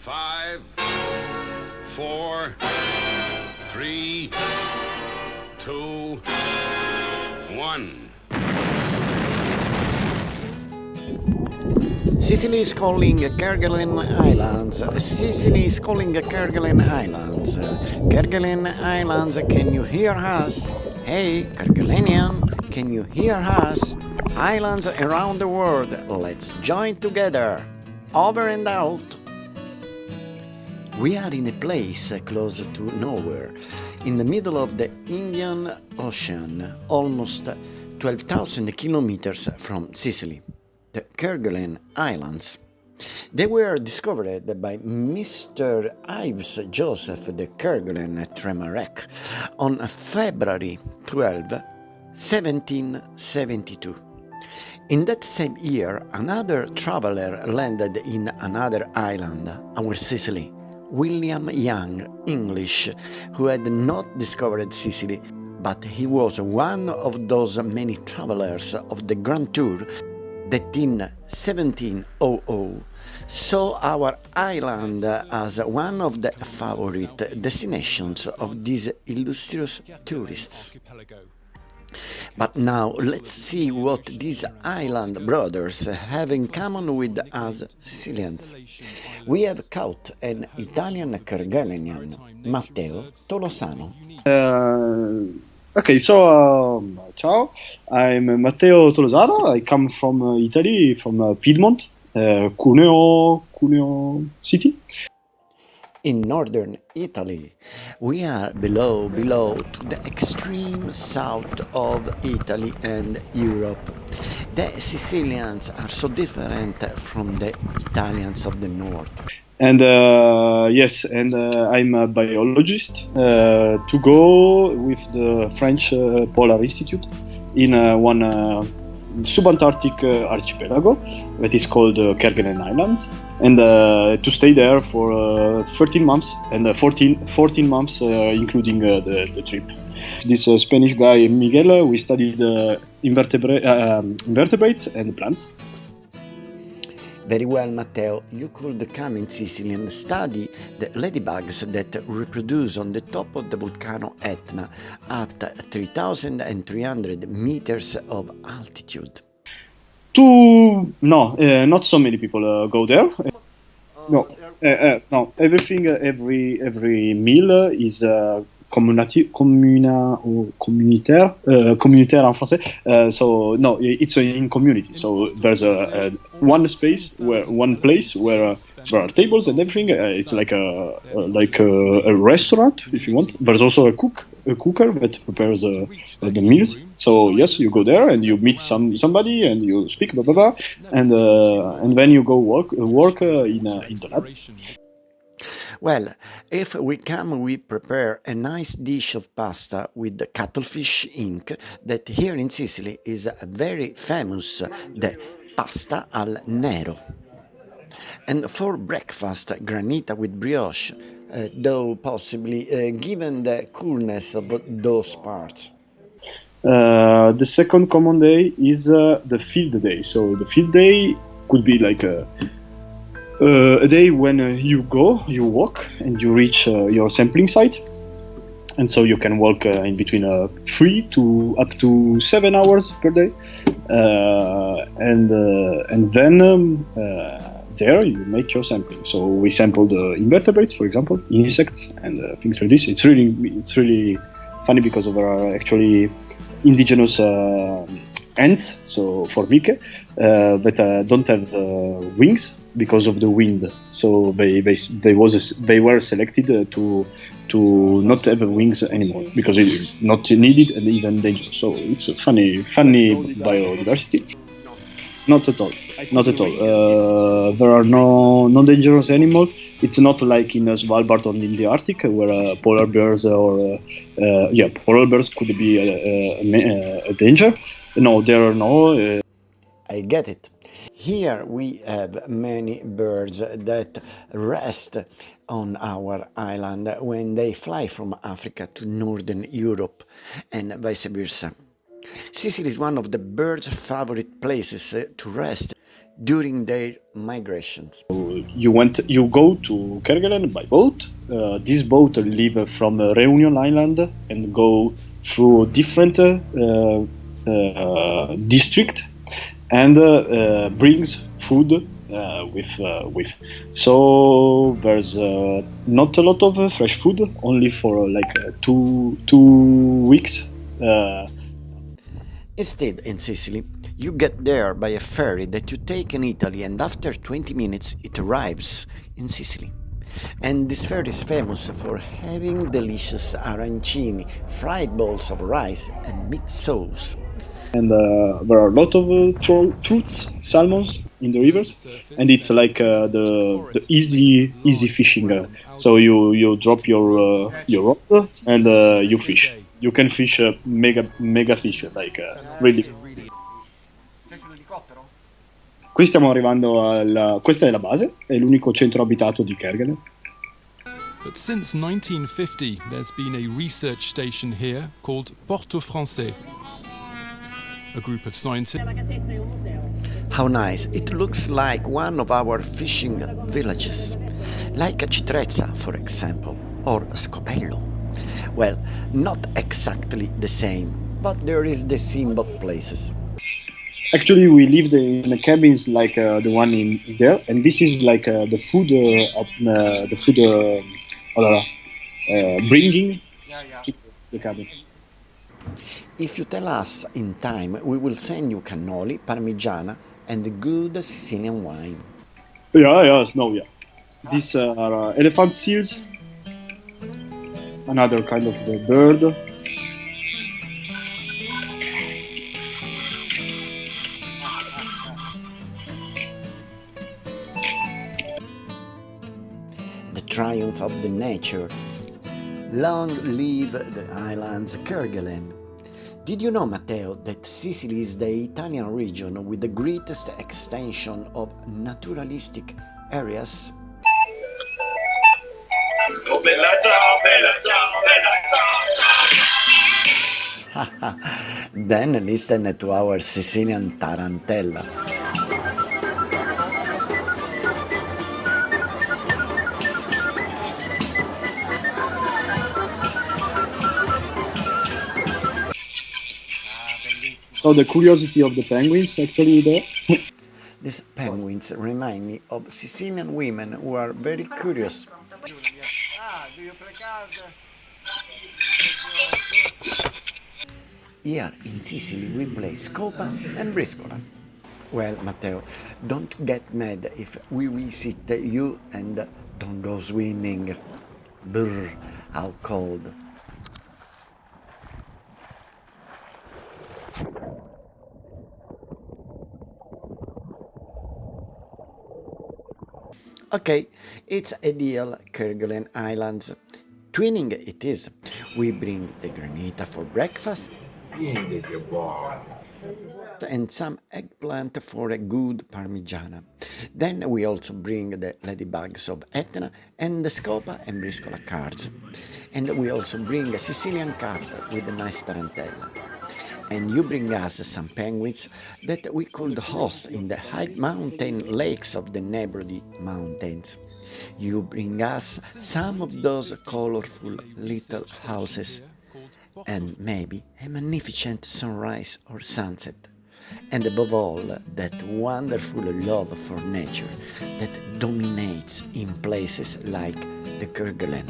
5, 4, 3, 2, 1. Sicily is calling Kerguelen Islands. Sicily is calling Kerguelen Islands. Kerguelen Islands, can you hear us? Hey, Kerguelenian, can you hear us? Islands around the world, let's join together. Over and out. We are in a place close to nowhere, in the middle of the Indian Ocean, almost 12,000 kilometers from Sicily, the Kerguelen Islands. They were discovered by Mr. Ives Joseph de Kerguelen Tremarec on February 12, 1772. In that same year, another traveler landed in another island, our Sicily, William Young, English, who had not discovered Sicily, but he was one of those many travelers of the Grand Tour that in 1700 saw our island as one of the favorite destinations of these illustrious tourists. But now let's see what these island brothers have in common with us Sicilians. We have caught an Italian Kerguelenian, Matteo Tolosano. Ciao, I'm Matteo Tolosano. I come from Italy, from Piedmont, Cuneo City. In northern Italy, we are below to the extreme south of Italy and Europe. The Sicilians are so different from the Italians of the north. And I'm a biologist to go with the French Polar Institute in one subantarctic archipelago that is called Kerguelen Islands, and to stay there for 13 months, and 14 months including the trip. This Spanish guy, Miguel, we studied invertebrates and plants. Very well, Matteo, you could come in Sicily and study the ladybugs that reproduce on the top of the volcano Etna at 3,300 meters of altitude. Not so many people go there. No. Every meal is communautaire en français. It's in community. So there's one place where there are tables and everything. It's like a restaurant, if you want. There's also a cooker that prepares the meals. So yes, you go there and you meet somebody and you speak blah blah blah, and then you go work in the lab. Well, if we come, we prepare a nice dish of pasta with cuttlefish ink that here in Sicily is very famous, the pasta al nero. And for breakfast, granita with brioche, though possibly given the coolness of those parts. The second common day is the field day. So the field day could be like a day when you walk, and you reach your sampling site, and so you can walk in between 3 to up to 7 hours per day, and then there you make your sampling. So we sample the invertebrates, for example, insects and things like this. It's really funny because there are actually indigenous ants, so formiche, that don't have wings because of the wind. So they were selected to not have wings anymore because it's not needed and even dangerous. So it's a funny biodiversity. Not at all. There are no dangerous animals. It's not like in Svalbard or in the Arctic where polar bears polar bears could be a danger. No, there are no. I get it. Here we have many birds that rest on our island when they fly from Africa to Northern Europe and vice versa. Sicily is one of the birds' favorite places to rest during their migrations. You go to Kerguelen by boat. This boat leave from Reunion Island and go through different district and brings food with. So there's not a lot of fresh food, only for like 2 weeks. Instead, in Sicily, you get there by a ferry that you take in Italy, and after 20 minutes it arrives in Sicily. And this ferry is famous for having delicious arancini, fried balls of rice, and meat sauce. And there are a lot of truths, salmons in the rivers, and it's like the easy fishing. So you drop your rod and you fish. You can fish mega fish, like really. Qui stiamo arrivando questa è la base, è l'unico centro abitato di Kerguelen. But since 1950, there's been a research station here called Porto Francais. A group of scientists. How nice! It looks like one of our fishing villages, like a Citrezza, for example, or Scopello. Well, not exactly the same, but there is the same both places. Actually, we lived in cabins like the one in there, and this is like the food bringing to the cabin. If you tell us in time, we will send you cannoli, parmigiana, and good Sicilian wine. Yeah. These are elephant seals, another kind of bird. The triumph of the nature. Long live the islands Kerguelen. Did you know, Matteo, that Sicily is the Italian region with the greatest extension of naturalistic areas? Oh, bella ciao, bella ciao, bella ciao. Then listen to our Sicilian tarantella. So the curiosity of the penguins actually there. These penguins remind me of Sicilian women who are very curious. Here in Sicily we play scopa and briscola. Well, Matteo, don't get mad if we visit you and don't go swimming. Brr, how cold. Okay, it's ideal Kerguelen Islands. Twinning it is. We bring the granita for breakfast and some eggplant for a good parmigiana. Then we also bring the ladybugs of Etna and the scopa and briscola cards. And we also bring a Sicilian carp with a nice tarantella. And you bring us some penguins that we could host in the high mountain lakes of the neighboring mountains. You bring us some of those colorful little houses and maybe a magnificent sunrise or sunset. And above all, that wonderful love for nature that dominates in places like the Kerguelen.